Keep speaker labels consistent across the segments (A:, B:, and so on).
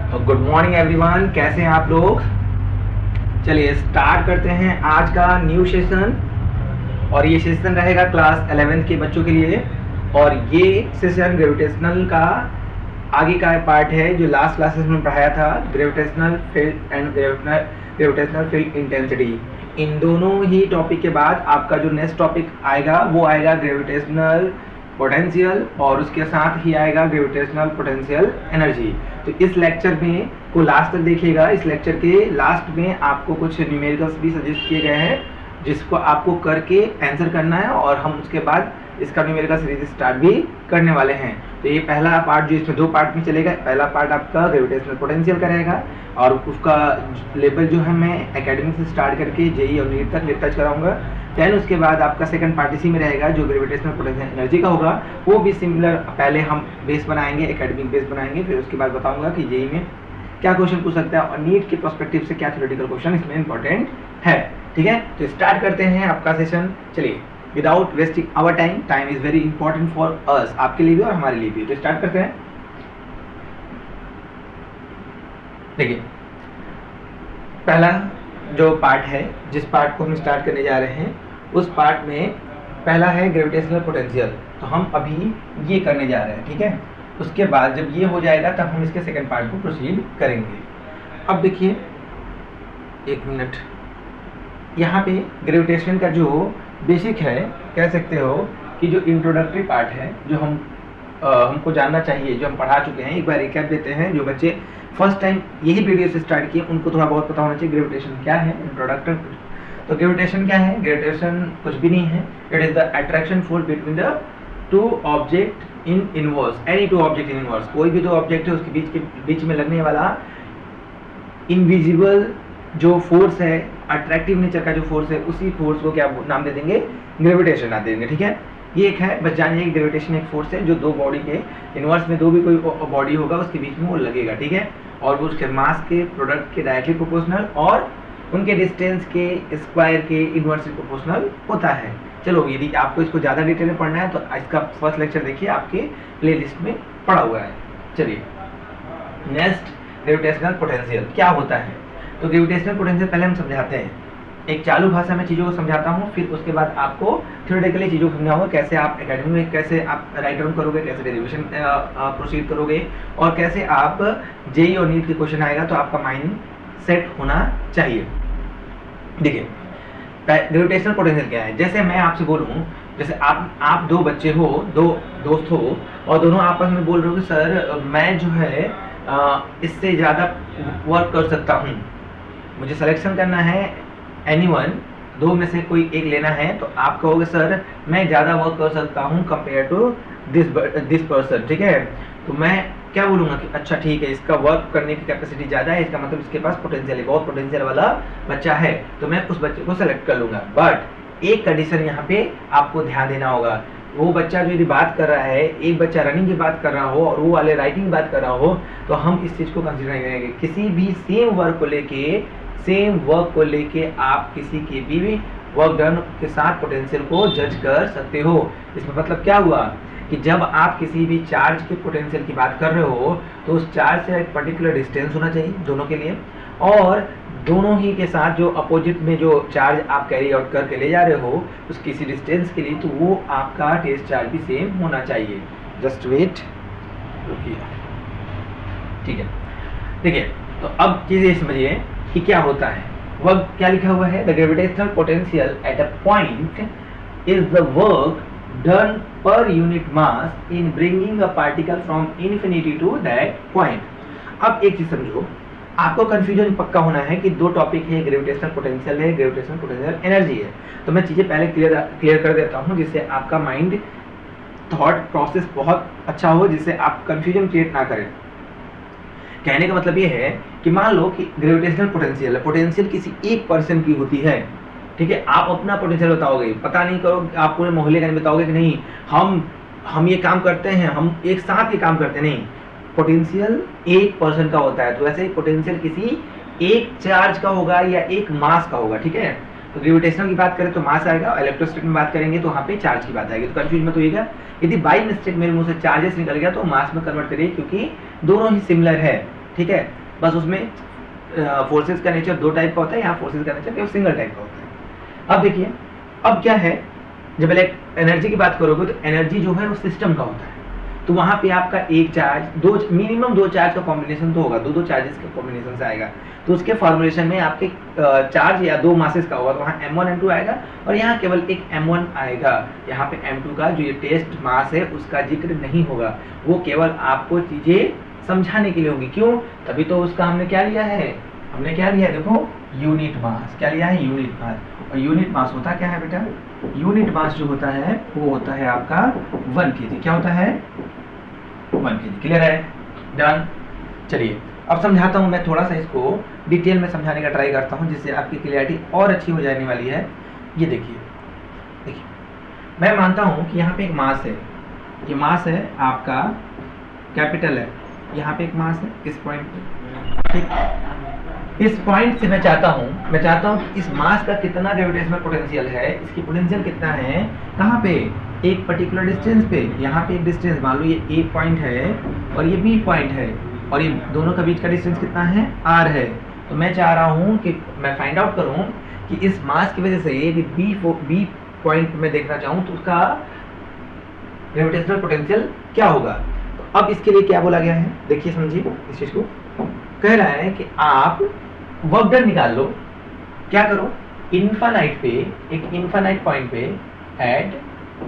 A: Good morning everyone, कैसे हैं आप लोग। चलिए स्टार्ट करते हैं आज का न्यू सेशन। और ये सेशन रहेगा क्लास 11th के बच्चों के लिए। और ये सेशन ग्रेविटेशनल का आगे का पार्ट है जो लास्ट क्लासेस में पढ़ाया था, gravitational field and gravitational field intensity. इन दोनों ही टॉपिक के बाद आपका जो नेक्स्ट टॉपिक आएगा वो आएगा ग्रेविटेशनल पोटेंशियल, और उसके साथ ही आएगा ग्रेविटेशनल पोटेंशियल एनर्जी। तो इस लेक्चर में को लास्ट तक देखिएगा। इस लेक्चर के लास्ट में आपको कुछ न्यूमेरिकल्स भी सजेस्ट किए गए हैं जिसको आपको करके आंसर करना है, और हम उसके बाद इसका न्यूमेरिकल सीरीज स्टार्ट भी करने वाले हैं। तो ये पहला पार्ट जो इसमें दो पार्ट में चलेगा, पहला पार्ट आपका ग्रेविटेशनल पोटेंशियल का रहेगा, और उसका लेवल जो है मैं एकेडमिक से स्टार्ट करके जेई और नीट तक टच कराऊंगा। देन उसके बाद आपका सेकंड पार्ट इसी में रहेगा जो ग्रेविटेशनल पोटेंशियल एनर्जी का होगा, वो भी सिमिलर। पहले हम बेस बनाएंगे, एकेडमिक बेस बनाएंगे, फिर उसके बाद बताऊंगा कि जेई में क्या क्वेश्चन पूछ सकता है और नीट के पर्सपेक्टिव से क्या थ्योरेटिकल क्वेश्चन इसमें इंपॉर्टेंट है। ठीक है, तो स्टार्ट करते हैं आपका सेशन। चलिए, without wasting our time, time is very important for us, आपके लिए भी और हमारे लिए भी। तो स्टार्ट करते हैं। देखिए, पहला जो पार्ट है, जिस पार्ट को हम स्टार्ट करने जा रहे हैं, उस पार्ट में पहला है ग्रेविटेशनल पोटेंशियल। तो हम अभी ये करने जा रहे हैं, ठीक है। उसके बाद जब ये हो जाएगा तब हम इसके सेकंड पार्ट को प्रोसीड करेंगे। अब देखिए, एक मिनट, यहाँ पे ग्रेविटेशन का जो बेसिक है, कह सकते हो कि जो इंट्रोडक्टरी पार्ट है, जो हमको जानना चाहिए, जो हम पढ़ा चुके हैं, एक बार रिकैप देते हैं। जो बच्चे फर्स्ट टाइम यही वीडियो से स्टार्ट किए उनको थोड़ा बहुत पता होना चाहिए ग्रेविटेशन क्या है, इंट्रोडक्टरी। तो ग्रेविटेशन क्या है? ग्रेविटेशन कुछ भी नहीं है, it is the attraction force between the two object in inverse, any two object in inverse. कोई भी दो ऑब्जेक्ट है उसके बीच में लगने वाला इनविजिबल जो फोर्स है, अट्रैक्टिव नेचर का जो फोर्स है, उसी फोर्स को क्या नाम दे देंगे? ग्रेविटेशन नाम दे देंगे। ठीक है, ये एक है, बस जानिए कि ग्रेविटेशन एक फोर्स है जो दो बॉडी के इनवर्स में, दो भी कोई बॉडी होगा उसके बीच में वो लगेगा। ठीक है, और वो उसके मास के प्रोडक्ट के डायरेक्टली प्रोपोर्शनल और उनके डिस्टेंस के स्क्वायर के इनवर्सली प्रोपोर्शनल होता है। चलो, यदि आपको इसको ज़्यादा डिटेल में पढ़ना है तो इसका फर्स्ट लेक्चर देखिए, आपके प्लेलिस्ट में पड़ा हुआ है। चलिए, नेक्स्ट ग्रेविटेशनल पोटेंशियल क्या होता है। तो ग्रेविटेशनल पोटेंशियल पहले हम समझाते हैं, एक चालू भाषा में चीज़ों को समझाता हूँ, फिर उसके बाद आपको थ्योरेटिकली चीज़ों को समझा होगा, कैसे आप एकेडमी में कैसे आप राइट डाउन करोगे, कैसे डेरिवेशन प्रोसीड करोगे, और कैसे आप जेई और नीट के क्वेश्चन आएगा तो आपका माइंड सेट होना चाहिए। देखिए, ग्रेविटेशनल पोटेंशियल क्या है। जैसे मैं आपसे बोलूँ, जैसे आप दो बच्चे हो, दो दोस्त हो, और दोनों आपस में बोल रहे हो कि सर मैं जो है इससे ज़्यादा वर्क कर सकता हूँ, मुझे सिलेक्शन करना है एनीवन, दो में से कोई एक लेना है, तो आप कहोगे सर मैं ज़्यादा वर्क कर सकता हूँ कंपेयर टू दिस पर्सन। ठीक है, तो मैं क्या बोलूँगा कि अच्छा ठीक है, इसका वर्क करने की कैपेसिटी ज़्यादा है, इसका मतलब इसके पास पोटेंशियल है, बहुत पोटेंशियल वाला बच्चा है, तो मैं उस बच्चे को सेलेक्ट कर लूँगा। बट एक कंडीशन यहाँ पे आपको ध्यान देना होगा, वो बच्चा जो यदि बात कर रहा है, एक बच्चा रनिंग की बात कर रहा हो और वो वाले राइटिंग की बात कर रहा हो, तो हम इस चीज़ को कंसिडर नहीं करेंगे। किसी भी सेम वर्क को लेके आप किसी के भी वर्क डन के साथ पोटेंशियल को जज कर सकते हो। इसमें मतलब क्या हुआ कि जब आप किसी भी चार्ज के पोटेंशियल की बात कर रहे हो तो उस चार्ज से एक पर्टिकुलर डिस्टेंस होना चाहिए दोनों के लिए, और दोनों ही के साथ जो अपोजिट में जो चार्ज आप कैरी आउट करके ले जा रहे हो उस किसी डिस्टेंस के लिए, तो वो आपका टेस्ट चार्ज भी सेम होना चाहिए। जस्ट वेट, रुकिए, ठीक है। देखिए, तो अब चीज़ें समझिए कि क्या होता है। वर्क क्या लिखा हुआ है, the gravitational potential at a point is the work done per unit mass in bringing a particle from infinity to that point. अब एक चीज समझो, आपको कंफ्यूजन पक्का होना है कि दो टॉपिक है, ग्रेविटेशनल पोटेंशियल है, ग्रेविटेशनल पोटेंशियल एनर्जी है। तो मैं चीजें पहले क्लियर कर देता हूँ जिससे आपका माइंड थॉट प्रोसेस बहुत अच्छा हो, जिससे आप कंफ्यूजन क्रिएट ना करें। कहने का मतलब ये है कि मान लो कि ग्रेविटेशनल पोटेंशियल किसी एक पर्सन की होती है, ठीक है, आप अपना पोटेंशियल बताओगे, पता नहीं करो आप पूरे मोहल्ले का नहीं बताओगे कि नहीं हम ये काम करते हैं, हम एक साथ ये काम करते हैं, नहीं, पोटेंशियल एक पर्सन का होता है। तो वैसे ही पोटेंशियल किसी एक चार्ज का होगा या एक मास का होगा। ठीक है, तो ग्रेविटेशनल की बात करें तो मास आएगा, और इलेक्ट्रोस्टैटिक में बात करेंगे तो वहाँ पे चार्ज की बात आएगी। तो कंफ्यूज मत होइएगा, यदि बाई मिस्टेक मेरे मुंह से चार्जेस निकल गया तो मास में कन्वर्ट करिए, क्योंकि दोनों ही सिमिलर है। ठीक है। बस उसमें फोर्सेस का नेचर 2 टाइप का होता है, यहाँ फोर्सेस का नेचर केवल सिंगल टाइप का होता है। अब देखिए, अब क्या है, जब एनर्जी की बात करोगे तो एनर्जी जो है वो सिस्टम का होता है, तो वहाँ पे आपका एक चार्ज, दो मिनिमम 2 चार्ज का कॉम्बिनेशन तो होगा, 2 चार्जेस के कॉम्बिनेशन से आएगा, तो उसके फॉर्मुलेशन में आपके चार्ज या 2 मासेस का होगा, तो वहाँ m1 m2 आएगा, और यहाँ केवल एक m1 आएगा। यहाँ पे m2 का जो ये टेस्ट मास है उसका जिक्र नहीं होगा, वो केवल आपको चीज़ें समझाने के लिए होगी। क्यों? तभी तो उसका हमने क्या लिया है, हमने क्या लिया है, देखो यूनिट मास, क्या लिया है, यूनिट मास। और यूनिट मास होता क्या है बेटा, यूनिट मास जो होता है वो होता है आपका 1 kg। क्या होता है, 1 kg। क्लियर है, डन। चलिए अब समझाता हूँ मैं, थोड़ा सा इसको डिटेल में समझाने का ट्राई करता हूँ, जिससे आपकी क्लियरिटी और अच्छी हो जाने वाली है। ये देखिए, मैं मानता हूँ कि यहाँ पे एक मास है, ये मास है आपका कैपिटल है, यहाँ पे एक मास है इस पॉइंट पे, ठीक। इस पॉइंट से मैं चाहता हूँ कि इस मास का कितना ग्रेविटेशनल पोटेंशियल है, इसकी पोटेंशियल कितना है, कहाँ पे, एक पर्टिकुलर डिस्टेंस पे। यहाँ पे एक डिस्टेंस, मान लो ये ए पॉइंट है और ये बी पॉइंट है, और ये दोनों का बीच का डिस्टेंस कितना है, आर है। तो मैं चाह रहा हूँ कि मैं फाइंड आउट करूँ कि इस मास की वजह से यदि बी पॉइंट में देखना चाहूँ तो उसका ग्रेविटेशनल पोटेंशियल क्या होगा। तो अब इसके लिए क्या बोला गया है, देखिए समझिए इस चीज़ को, कह रहा है कि आप वर्क डन निकाल लो। क्या करो, इनफाइनाइट पे, एक इनफाइनाइट पॉइंट पे एट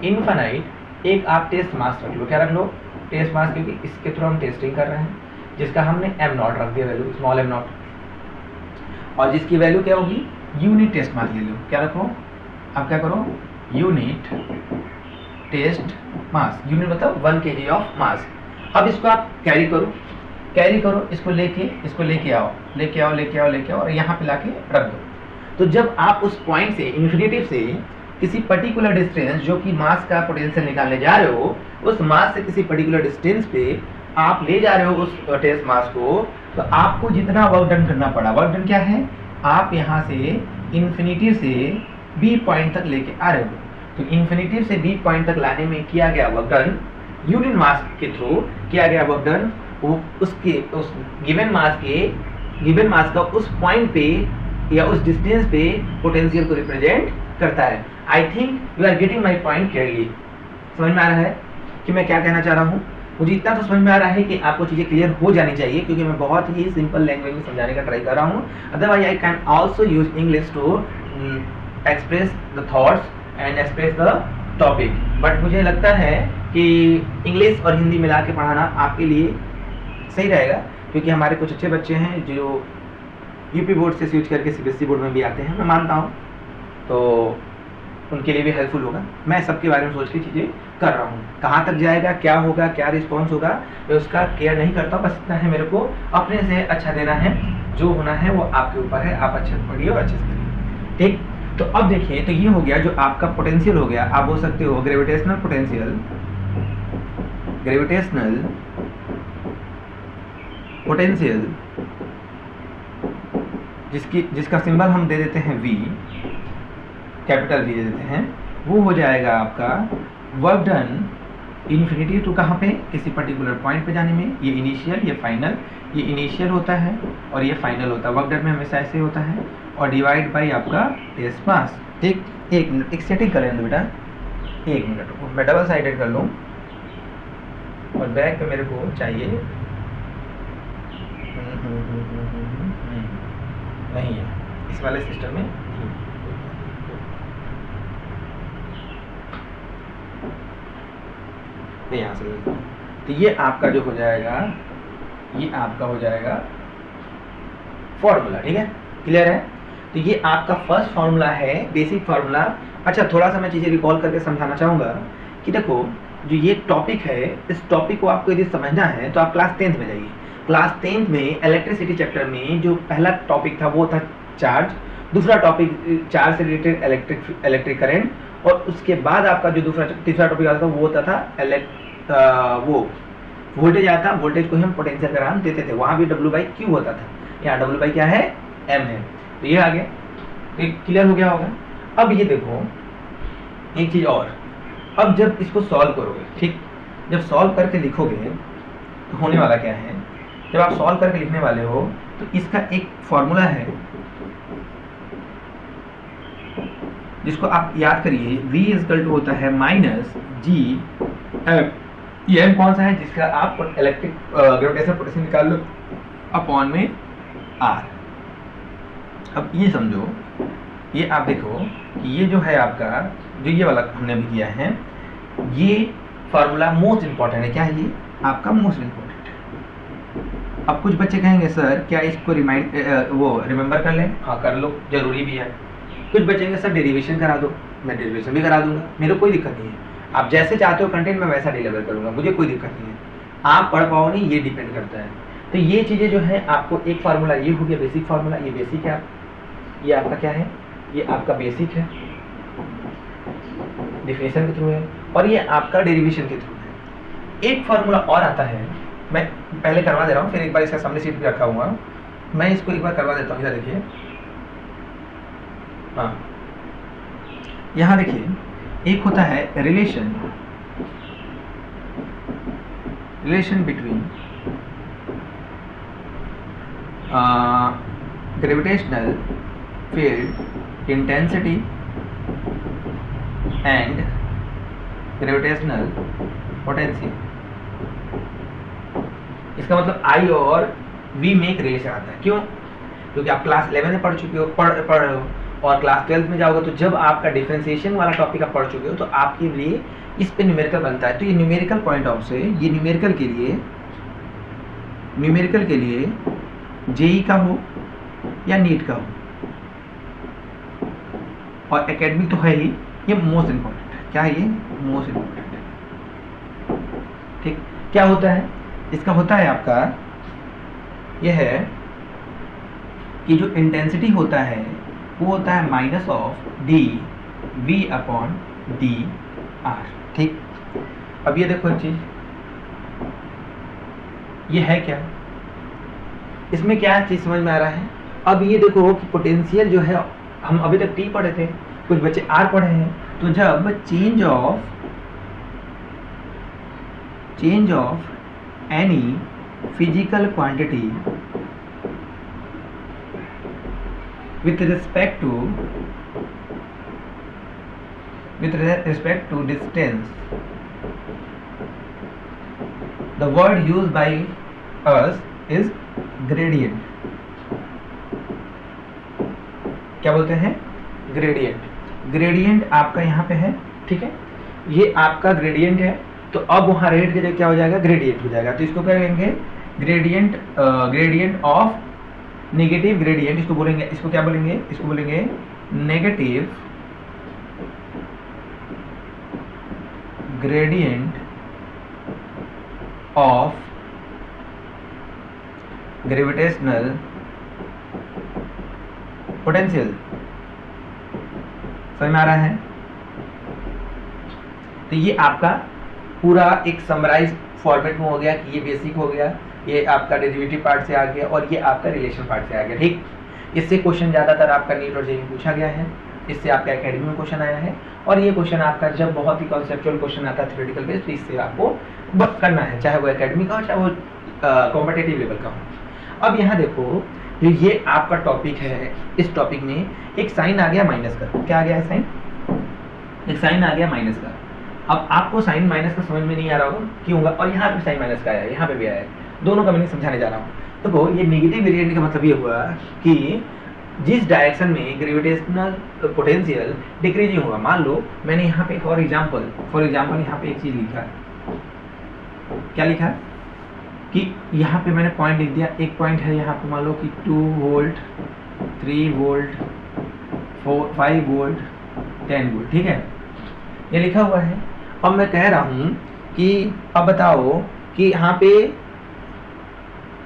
A: इनफाइनाइट एक आप टेस्ट मास रख लो। क्या रख लो, टेस्ट मास, क्योंकि इसके थ्रू हम टेस्टिंग कर रहे हैं, जिसका हमने m0 रख दिया वैल्यू, स्मॉल m0, और जिसकी वैल्यू क्या होगी, यूनिट टेस्ट मास ले लो। क्या रखो, अब क्या करो, यूनिट टेस्ट मास, यूनिट मतलब 1 kg ऑफ मास। अब इसको आप कैरी करो, इसको लेके आओ और यहाँ पे लाके रख दो। तो जब आप उस पॉइंट से, इन्फिनिटी से किसी पर्टिकुलर डिस्टेंस जो कि मास का पोटेंशियल निकालने जा रहे हो, उस मास से किसी पर्टिकुलर डिस्टेंस पे आप ले जा रहे हो उस टेस्ट मास को, तो आपको जितना वर्क डन करना पड़ा, वर्क डन क्या है, आप यहाँ से इन्फिनिटी से बी पॉइंट तक लेके आ रहे हो, तो इन्फिनिटी से बी पॉइंट तक लाने में किया गया वर्क डन, यूनिट मास के थ्रू किया गया वर्क डन, वो उसके उस गिवन मास का उस पॉइंट पे या उस डिस्टेंस पे पोटेंशियल को रिप्रेजेंट करता है। I think you are getting my point clearly. समझ में आ रहा है कि मैं क्या कहना चाह रहा हूँ? मुझे इतना तो समझ में आ रहा है कि आपको चीज़ें क्लियर हो जानी चाहिए, क्योंकि मैं बहुत ही सिंपल लैंग्वेज में समझाने का ट्राई कर रहा हूँ। Otherwise I can also use English to express the thoughts and express the topic, but मुझे लगता है कि इंग्लिश और हिंदी मिला के पढ़ाना आपके लिए सही रहेगा, क्योंकि हमारे कुछ अच्छे बच्चे हैं जो यूपी बोर्ड से स्विच करके सीबीएसई बोर्ड में भी आते हैं, मैं मानता हूँ, तो उनके लिए भी हेल्पफुल होगा। मैं सबके बारे में सोच के चीज़ें कर रहा हूँ, कहाँ तक जाएगा, क्या होगा, क्या रिस्पॉन्स होगा, मैं उसका केयर नहीं करता। बस इतना है, मेरे को अपने से अच्छा देना है, जो होना है वो आपके ऊपर है, आप अच्छे से पढ़िए और अच्छे से करिए, ठीक। तो अब देखिए, तो ये हो गया जो आपका पोटेंशियल हो गया, आप बोल सकते हो ग्रेविटेशनल पोटेंशियल, जिसका सिंबल हम दे देते हैं V, कैपिटल V दे देते हैं, वो हो जाएगा आपका वर्क डन इन्फिनिटी टू कहाँ पे, किसी पर्टिकुलर पॉइंट पे जाने में। ये इनिशियल, ये फाइनल, ये इनिशियल होता है और ये फाइनल होता है। वर्क डन में हमेशा ऐसे होता है, और डिवाइड बाई आपका टेस्ट मास, ठीक। एक मिनट, एक सेटिंग कर लें बेटा, एक मिनट, मैं डबल साइडेड कर लूँ, और बैक पे मेरे को चाहिए नहीं है इस वाले सिस्टम में, यहाँ से। तो ये आपका जो हो जाएगा, ये आपका हो जाएगा फॉर्मूला, ठीक है, क्लियर है। तो ये आपका फर्स्ट फॉर्मूला है, बेसिक फॉर्मूला। अच्छा, थोड़ा सा मैं चीज़ें रिकॉल करके समझाना चाहूँगा कि देखो, जो ये टॉपिक है, इस टॉपिक को आपको यदि समझना है तो आप क्लास 10th में जाइए। क्लास 10th में इलेक्ट्रिसिटी चैप्टर में जो पहला टॉपिक था वो था चार्ज, दूसरा टॉपिक चार्ज से रिलेटेड इलेक्ट्रिक करंट, और उसके बाद आपका जो तीसरा टॉपिक आता था वो होता था वो वोल्टेज आता था। वोल्टेज को हम पोटेंशियल का नाम देते थे, वहाँ भी W/Q होता था, यहाँ W/ क्या है, M है। तो ये आ गया, क्लियर हो गया होगा। अब ये देखो एक चीज़ और, अब जब इसको सॉल्व करोगे, ठीक, जब सॉल्व करके लिखोगे तो होने वाला क्या है जब आप सॉल्व करके लिखने वाले हो तो इसका एक फॉर्मूला है जिसको आप याद करिए, v इक्वल टू होता है माइनस जी एम। ये एम कौन सा है जिसका आप इलेक्ट्रिक ग्रेविटेशनल पोटेंशियल निकाल लो अपॉन में आर। अब ये समझो, ये आप देखो कि ये जो है आपका, जो ये वाला हमने अभी किया है, ये फार्मूला मोस्ट इंपॉर्टेंट है। क्या है ये आपका मोस्ट इंपॉर्टेंट है। अब कुछ बच्चे कहेंगे सर क्या इसको रिमेंबर कर लें? हाँ कर लो, जरूरी भी है। कुछ बच्चे कहेंगे सर डेरिवेशन करा दो, मैं डेरिवेशन भी करा दूंगा, मेरे कोई दिक्कत नहीं है। आप जैसे चाहते हो कंटेंट मैं वैसा डिलीवर करूंगा, मुझे कोई दिक्कत नहीं है। आप पढ़ पाओ नहीं, ये डिपेंड करता है। तो ये चीज़ें जो है आपको, एक फार्मूला ये हो गया बेसिक फार्मूला, ये बेसिक है। ये आपका क्या है, ये आपका बेसिक है, डिफिनेशन के थ्रू है, और ये आपका डेरिवेशन के थ्रू है। एक फार्मूला और आता है, मैं पहले करवा दे रहा हूँ, फिर एक बार इसका सामने सीट भी रखा हुआ, मैं इसको एक बार करवा देता हूँ। इधर देखिए, हाँ यहाँ देखिए, एक होता है relation between gravitational field intensity and gravitational potential. इसका मतलब आई और वी में एक रिलेशन आता है। क्यों? क्योंकि आप क्लास 11 में पढ़ चुके हो, पढ़ रहे हो, और क्लास 12 में जाओगे तो जब आपका डिफरेंशिएशन वाला टॉपिक आप पढ़ चुके हो तो आपके लिए इस पे न्यूमेरिकल बनता है। तो ये न्यूमेरिकल पॉइंट ऑफ से, ये न्यूमेरिकल के लिए जेई का हो या नीट का हो, और एकेडमिक तो है ही, ये मोस्ट इम्पोर्टेंट है। क्या है ये? मोस्ट इम्पोर्टेंट है। ठीक, क्या होता है इसका? होता है आपका यह है कि जो इंटेंसिटी होता है वो होता है minus of D V upon D R. ठीक, अब ये देखो एक चीज, ये है क्या, इसमें क्या चीज समझ में आ रहा है? अब ये देखो कि पोटेंशियल जो है, हम अभी तक टी पढ़े थे, कुछ बच्चे आर पढ़े हैं, तो जब change of any physical quantity with respect to distance, the word used by us is gradient। क्या बोलते हैं? ग्रेडियंट आपका यहाँ पे है, ठीक है, ये आपका ग्रेडियंट है। तो अब वहाँ रेट के जगह क्या हो जाएगा? ग्रेडियंट हो जाएगा। तो इसको क्या कहेंगे? Gradient of negative gradient. इसको बोलेंगे, इसको क्या बोलेंगे? इसको बोलेंगे negative gradient of gravitational potential. समझ में आ रहा है? तो ये आपका पूरा एक समराइज फॉर्मेट में हो गया कि ये बेसिक हो गया, ये आपका डेरिवेटिव पार्ट से आ गया, और ये आपका रिलेशन पार्ट से आ गया। ठीक, इससे क्वेश्चन ज़्यादातर आपका नीट और जेईई पूछा गया है, इससे आपका एकेडमी में क्वेश्चन आया है, और ये क्वेश्चन आपका जब बहुत ही कॉन्सेप्चुअल क्वेश्चन आता है थ्योरेटिकल बेस्ड, तो इससे आपको करना है, चाहे वो एकेडमी का हो चाहे वो कॉम्पिटिटिव लेवल का हो। अब यहाँ देखो, जो ये आपका टॉपिक है, इस टॉपिक में एक साइन आ गया माइनस का। क्या आ गया है? साइन, एक साइन आ गया माइनस का। अब आपको साइन माइनस का समझ में नहीं आ रहा होगा क्यों होगा, और यहाँ पे साइन माइनस का आया है, यहाँ पे भी आया है, दोनों का मीनिंग समझाने जा रहा हूँ। देखो, ये नेगेटिव वेरिएंट का मतलब ये हुआ कि जिस डायरेक्शन में ग्रेविटेशनल पोटेंशियल डिक्रीजिंग होगा, मान लो मैंने यहाँ पे फॉर एग्जांपल यहाँ पे एक चीज़ लिखा है। क्या लिखा है? कि यहाँ पे मैंने पॉइंट लिख दिया, एक पॉइंट है यहाँ पे, मान लो कि 2 वोल्ट 3 वोल्ट 5 वोल्ट 10 वोल्ट, ठीक है, ये लिखा हुआ है। अब मैं कह रहा हूँ कि अब बताओ कि यहाँ पे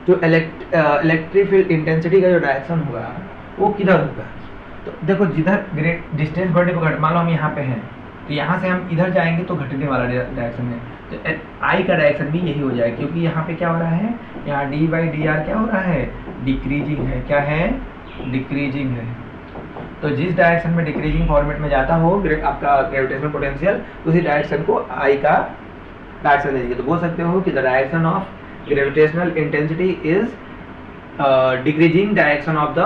A: जो इलेक्ट्रिक फील्ड इंटेंसिटी का जो डायरेक्शन होगा वो किधर होगा? तो देखो, जिधर डिस्टेंस बढ़ने को घट, मान लो हम यहाँ पे हैं, तो यहाँ से हम इधर जाएंगे तो घटने वाला डायरेक्शन है, तो आई का डायरेक्शन भी यही हो जाएगा, क्योंकि यहाँ पे क्या हो रहा है? यहाँ डी बाई डी आर क्या हो रहा है? डिक्रीजिंग है। क्या है? डिक्रीजिंग है। तो जिस डायरेक्शन में डिक्रीजिंग फॉर्मेट में जाता हो आपका ग्रेविटेशनल पोटेंशियल, उसी डायरेक्शन को आई का डायरेक्शन दे देंगे। तो बोल सकते हो कि the direction of gravitational intensity is decreasing direction of the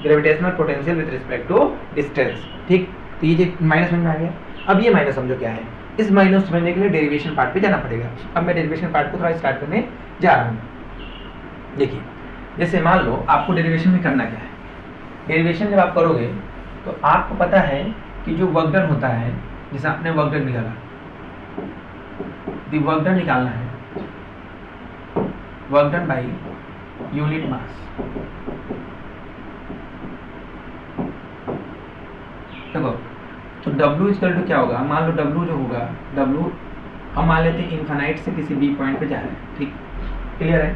A: gravitational potential with respect to distance. ठीक, तो ये माइनस समझ में आ गया। अब ये माइनस समझो क्या है। इस माइनस समझने के लिए डेरिवेशन पार्ट पे जाना पड़ेगा। अब मैं डेरिवेशन पार्ट को थोड़ा स्टार्ट करने जा रहा हूँ। देखिए, जैसे मान लो आपको डेरिवेशन में करना क्या है। डेरिवेशन जब आप करोगे तो आपको पता है कि जो वर्क डन होता है, जैसे आपने वर्क डन निकाला, दी वर्क डन निकालना है, work done by unit mass. देखो, तो W इक्वल टू क्या होगा, मान लो W जो होगा, W हम मान लेते हैं इन्फानाइट से किसी B पॉइंट पे जा रहे हैं। ठीक, क्लियर है।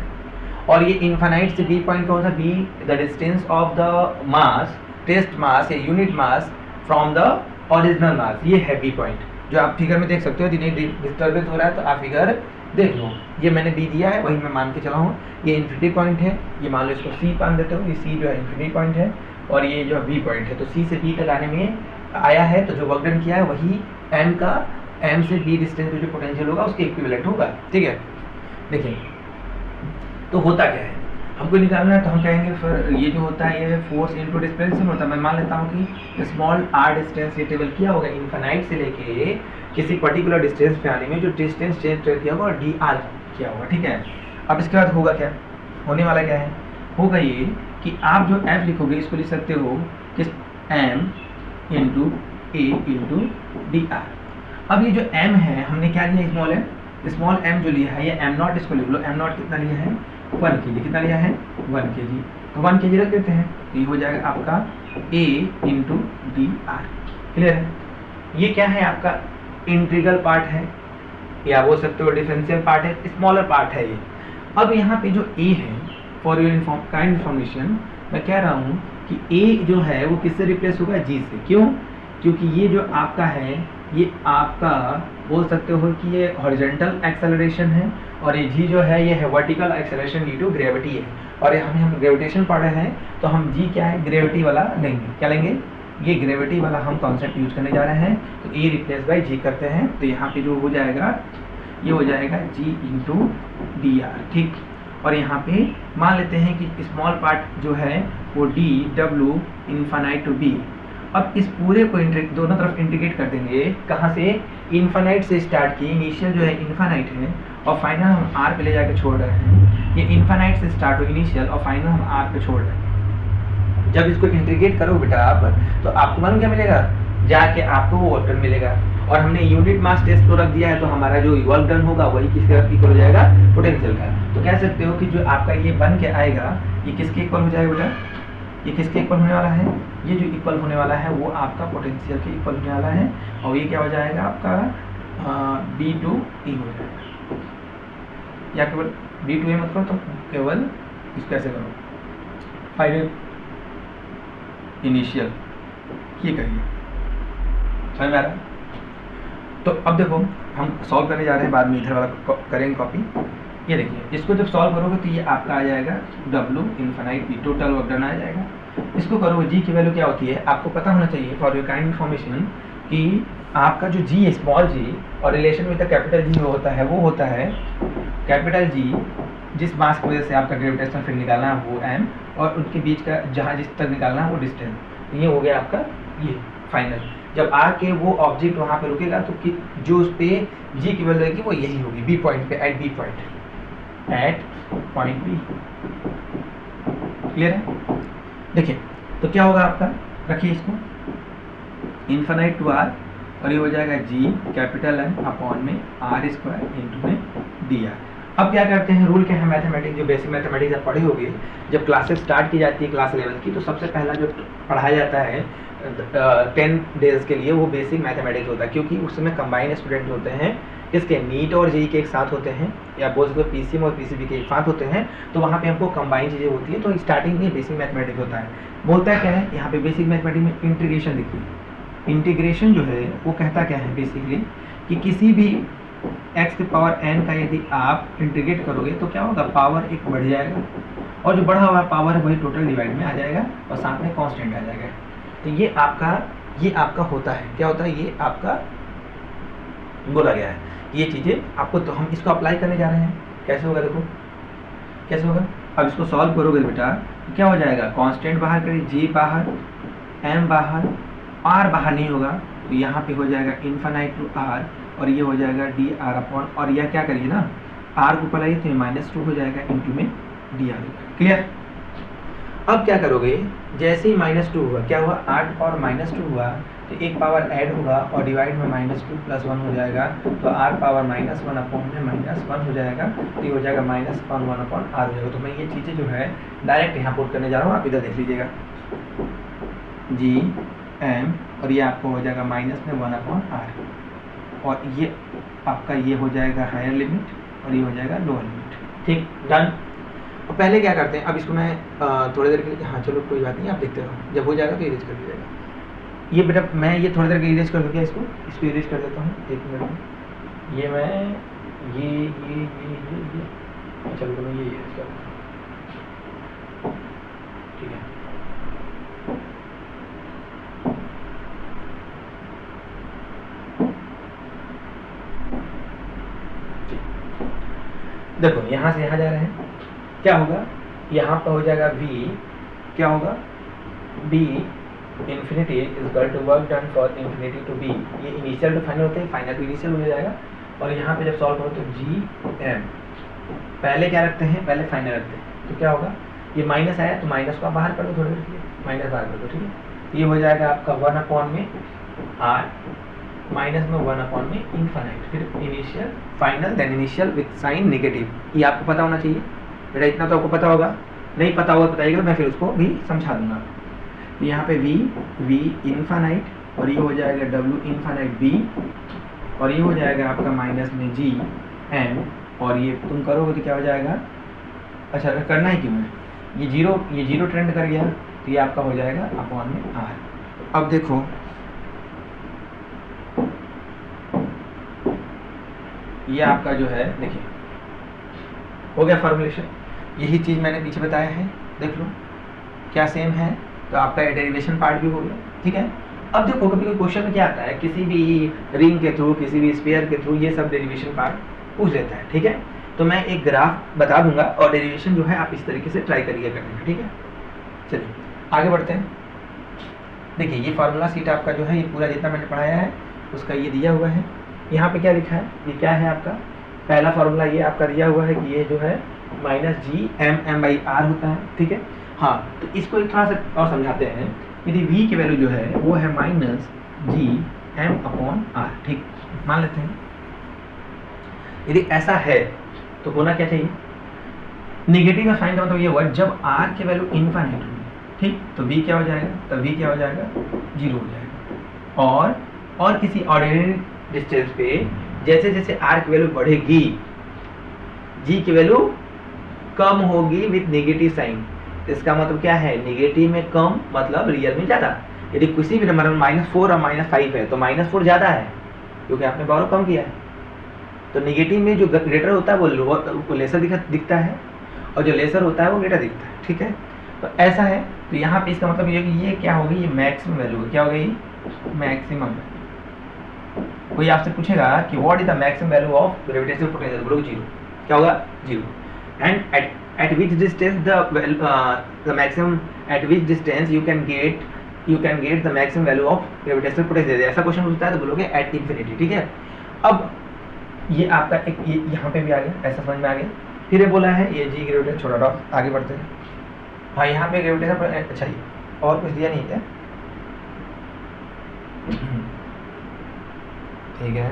A: और ये इन्फानाइट से B पॉइंट कौन सा, B the distance of the mass, test mass या unit mass from the original mass. ये है B पॉइंट, जो आप फिगर में देख सकते हो। डिस्टर्बेंस हो रहा है तो आप फिगर देख लो। ये मैंने B दिया है, वही मैं मान के चला हूँ। ये इन्फिनिटी पॉइंट है, ये मान लो इसको C मान देते हो। ये C जो है इन्फिनिटी पॉइंट है और ये जो B पॉइंट है। तो C से B तक आने में आया है, तो जो वर्क डन किया है वही M से B डिस्टेंस में जो पोटेंशियल होगा उसके इक्विवेलेंट होगा। ठीक है, देखिए तो होता क्या है, हमको निकालना है। तो हम कहेंगे फिर ये जो होता है ये फोर्स इनटू डिस्प्लेसमेंट होता है। मैं मान लेता हूँ कि स्मॉल r डिस्टेंस ये टेबल किया होगा इनफाइनाइट से लेके किसी पर्टिकुलर डिस्टेंस पे आने में जो डिस्टेंस चेंज किया होगा और dr किया होगा। ठीक है, अब इसके बाद होगा क्या, होने वाला क्या है, होगा ये कि आप जो f लिखोगे इसको लिख सकते हो कि m into a into dr। अब ये जो m है हमने क्या लिया, स्मॉल m जो लिया है ये m नॉट, इसको लिख लो। m नॉट कितना लिया है, 1 kg। कितना लिया है, 1 kg। तो 1 kg रख देते हैं, तो ये हो जाएगा आपका a इंटू dr। क्लियर है। ये क्या है, आपका इंटीग्रल पार्ट है या बोल सकते हो डिफरेंशियल पार्ट है, स्मॉलर पार्ट है ये। अब यहाँ पे जो a है, फॉर योर काइंड इन्फॉर्मेशन मैं कह रहा हूँ कि a जो है वो किससे रिप्लेस होगा, g से। क्यों, क्योंकि ये जो आपका है ये आपका बोल सकते हो कि ये हॉरिजॉन्टल एक्सेलरेशन है और ये g जो है ये है vertical acceleration due to gravity है। और हम ग्रेविटेशन पढ़ रहे हैं तो हम g क्या है, ग्रेविटी वाला लेंगे। क्या लेंगे, ये ग्रेविटी वाला हम कॉन्सेप्ट यूज करने जा रहे हैं। तो a रिप्लेस बाई g करते हैं, तो यहाँ पे जो हो जाएगा ये हो जाएगा g इंटू dr। ठीक, और यहाँ पे मान लेते हैं कि स्मॉल पार्ट जो है वो d w infinite to b। अब इस पूरे को दोनों तरफ इंटीग्रेट कर देंगे। कहाँ से, इन्फानाइट से स्टार्ट किए, इनिशियल जो है इन्फानाइट है और फाइनल हम r पे ले जाके छोड़ रहे हैं। ये इन्फानाइट से स्टार्ट हो इनिशियल और फाइनल हम r पे छोड़ रहे हैं। जब इसको इंटीग्रेट करो बेटा आप, तो आपको मालूम क्या मिलेगा, जाके आपको वो वर्क डन मिलेगा। और हमने यूनिट मास टेस्ट को रख दिया है, तो हमारा जो वर्क डन होगा वही किसके इक्वल हो जाएगा, पोटेंशियल का। तो कह सकते हो कि जो आपका ये बन के आएगा ये किसके इक्वल हो जाएगा बेटा, ये किसके इक्वल होने वाला है, ये जो इक्वल होने वाला है वो आपका पोटेंशियल के इक्वल होने वाला है। और ये क्या हो जाएगा आपका B2E हो जाएगा। या केवल B2E मत करो, तो केवल इसको ऐसे करो, फाइनल इनिशियल ये करिए। समझ में आ रहा है। तो अब देखो हम सॉल्व करने जा रहे हैं, बाद में इधर वाला करेंगे कॉपी। ये देखिए, इसको जब सॉल्व करोगे तो ये आपका आ जाएगा W infinite B, total work done आ जाएगा। इसको करोगे, G की वैल्यू क्या होती है आपको पता होना चाहिए फॉर योर काइंड इन्फॉर्मेशन, कि आपका जो G है स्मॉल g और relation with the capital G होता है वो होता है कैपिटल G, जिस मास की वजह से आपका ग्रेविटेशनल फील्ड निकालना है वो m, और उनके बीच का जहाँ जिस तक निकालना है वो डिस्टेंस। ये हो गया आपका ये फाइनल। जब आके वो ऑब्जेक्ट वहाँ पे रुकेगा तो कि जो उस पे G की वैल्यू रहेगी वो यही होगी, B पॉइंट पे, एट B B। क्लियर है। देखिए तो क्या होगा आपका, रखिए इसको इन्फिनाइट टू r और ये हो जाएगा G कैपिटल M अपॉन में r स्क्वायर इंटू में dr। अब क्या करते हैं, रूल क्या है मैथमेटिक्स, जो बेसिक मैथमेटिक्स आप पढ़े होंगे, जब क्लासेस स्टार्ट की जाती है क्लास 11 की, तो सबसे पहला जो पढ़ाया जाता है 10 डेज के लिए वो बेसिक मैथमेटिक्स होता है। क्योंकि उस समय कंबाइंड स्टूडेंट होते हैं, इसके नीट और जेई के एक साथ होते हैं, या बोल सकते हो पीसीएम और पीसीबी के एक साथ होते हैं। तो वहाँ पे हमको कंबाइंड चीज़ें होती है। तो स्टार्टिंग में बेसिक मैथमेटिक्स होता है। बोलता है क्या है यहाँ पे बेसिक मैथमेटिक्स में, इंटीग्रेशन देखिए। इंटीग्रेशन जो है वो कहता क्या है बेसिकली, कि किसी भी x की पावर n का यदि आप इंटीग्रेट करोगे तो क्या होगा, पावर एक बढ़ जाएगा और जो बढ़ा हुआ पावर है वही टोटल डिवाइड में आ जाएगा और साथ में कांस्टेंट आ जाएगा। तो ये आपका होता है, क्या होता है, ये आपका बोला गया है। ये चीज़ें आपको, तो हम इसको अप्लाई करने जा रहे हैं। कैसे होगा देखो, कैसे होगा। अब इसको सॉल्व करोगे बेटा तो क्या हो जाएगा, कांस्टेंट बाहर करिए, जी बाहर, एम बाहर, आर बाहर नहीं होगा तो यहाँ पे हो जाएगा इन्फानाइट टू आर, और ये हो जाएगा डी आर अपॉन, और यह क्या करिए ना, आर को पलाइए तो -2 हो जाएगा, इंटू में डी आर हो जाएगा। क्लियर। अब क्या करोगे, जैसे ही -2 हुआ, क्या हुआ, 8 और -2 हुआ तो एक पावर ऐड होगा और डिवाइड में -2 + 1 हो जाएगा, तो r पावर -1 अपॉन में -1 हो जाएगा, तो ये हो जाएगा -1 अपॉन r हो जाएगा। तो मैं ये चीज़ें जो है डायरेक्ट यहाँ पुट करने जा रहा हूँ, आप इधर देख लीजिएगा, जी एम, और ये आपको हो जाएगा -1 अपॉन r, और ये आपका ये हो जाएगा हायर लिमिट और ये हो जाएगा लोअर लिमिट। ठीक, डन। और पहले क्या करते हैं, अब इसको मैं थोड़ी देर के लिए, हाँ चलो कोई बात नहीं, आप देखते रहो, जब हो जाएगा तो इरेज कर दीजिएगा। ये बेटा मैं ये थोड़ी देर के इरेज कर दूँ क्या, इसको इरेज कर देता हूँ, 1 मिनट में। ये मैं ये चलो तो मैं ये इरेज कर दूँ, ठीक है। देखो यहाँ से यहाँ जा रहे हैं, क्या होगा, यहाँ पर हो जाएगा v, क्या होगा, b infinity is equal to work done for infinity to b, ये इनिशियल टू फाइनल होते हैं, फाइनल टू इनिशियल हो जाएगा। और यहाँ पे जब सॉल्व करो तो जी एम, पहले क्या रखते हैं, पहले फाइनल रखते हैं, तो क्या होगा, ये माइनस आया तो माइनस को आप बाहर कर दो, थोड़ी देर के लिए माइनस बाहर कर दो, ठीक है। ये हो जाएगा आपका 1 अपॉन में r, माइनस में 1 अपॉन में इनफाइनाइट, फिर initial final then initial with sign negative. ये आपको पता होना चाहिए बेटा, इतना तो आपको पता होगा, नहीं पता होगा बताइएगा, मैं फिर उसको भी समझा दूंगा। तो यहाँ पे v इनफाइनाइट, और ये हो जाएगा w इनफाइनाइट b, और ये हो जाएगा आपका माइनस में g m, और ये तुम करोगे तो क्या हो जाएगा, अच्छा करना ही क्यों है, ये जीरो ट्रेंड कर गया तो ये आपका हो जाएगा अपॉन में r। अब देखो ये आपका जो है, देखिए हो गया फॉर्मुलेशन, यही चीज़ मैंने पीछे बताया है, देख लो क्या सेम है, तो आपका डेरिवेशन पार्ट भी हो गया, ठीक है। अब देखो कभी कोई क्वेश्चन में क्या आता है, किसी भी रिंग के थ्रू, किसी भी स्फीयर के थ्रू ये सब डेरिवेशन पार्ट पूछ लेता है, ठीक है। तो मैं एक ग्राफ बता दूंगा और डेरिवेशन जो है आप इस तरीके से ट्राई करिए करने का, ठीक है। चलिए आगे बढ़ते हैं। देखिए ये फार्मूला सीट आपका जो है, ये पूरा जितना मैंने पढ़ाया है उसका ये दिया हुआ है। यहाँ पे क्या लिखा है, ये क्या है आपका पहला फार्मूला, ये आपका दिया हुआ है कि ये जो है -GM/r होता है, ठीक है। हाँ तो इसको एक थोड़ा सा और समझाते हैं। यदि v की वैल्यू जो है वो है -GM/r, ठीक मान लेते हैं। यदि ऐसा है तो होना क्या चाहिए, नेगेटिव का साइन का मतलब ये हुआ जब r की वैल्यू इनफाइनाइट होगी, ठीक, तो v क्या हो जाएगा, तो v क्या हो जाएगा, 0 हो जाएगा। और किसी ऑर्डिनरी डिस्टेंस पे जैसे जैसे r की वैल्यू बढ़ेगी g की वैल्यू कम होगी विथ नेगेटिव साइन। इसका मतलब क्या है, नेगेटिव में कम मतलब रियल में ज़्यादा। यदि किसी भी नंबर में -4 और -5 है तो -4 ज़्यादा है क्योंकि आपने पावर कम किया है। तो नेगेटिव में जो ग्रेटर होता है वो लेसर दिखता है, और जो लेसर होता है वो ग्रेटर दिखता है, ठीक है। तो ऐसा है, तो यहाँ पे इसका मतलब ये है कि ये क्या होगी, ये मैक्सिमम वैल्यू, क्या हो गई, मैक्सिमम। कोई आपसे पूछेगा कि what is the maximum value of gravitational potential, बोलोगे 0, क्या होगा 0। And at which distance the maximum, at which distance you can get the maximum value of gravitational potential, ऐसा क्वेश्चन पूछता है तो बोलोगे at infinity, ठीक है। अब ये आपका एक ये यहाँ पे भी आ गया, ऐसा समझ में आ गया। फिर ये बोला है ये जी ग्रेविटेशन, छोटा डॉट, आगे बढ़ते हैं। हाँ यहाँ पे ग्रेविटेशन, अच्छा ये और कुछ दिया नहीं क्या, ठीक है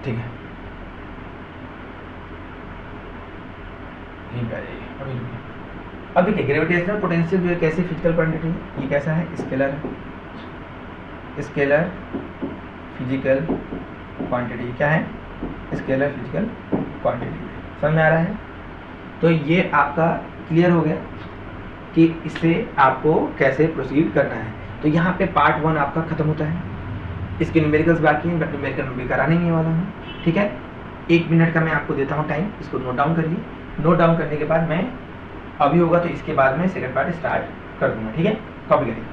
A: ठीक है, अब देखिए ग्रेविटेशनल पोटेंशियल जो है कैसी फिजिकल क्वांटिटी है, ये कैसा है, स्केलर है, स्केलर फिजिकल क्वांटिटी, क्या है, स्केलर फिजिकल क्वांटिटी, समझ में आ रहा है। तो ये आपका क्लियर हो गया कि इससे आपको कैसे प्रोसीड करना है। तो यहाँ पे पार्ट 1 आपका खत्म होता है, इसके न्यूमेरिकल्स बाकी हैं, बट न्यूमेरिकल में भी कराने नहीं वाला हूँ, ठीक है। 1 मिनट का मैं आपको देता हूँ टाइम, इसको नोट डाउन करिए। नोट डाउन करने के बाद मैं अभी होगा तो इसके बाद में सेकंड पार्ट स्टार्ट कर दूंगा, ठीक है। कॉपी करिए।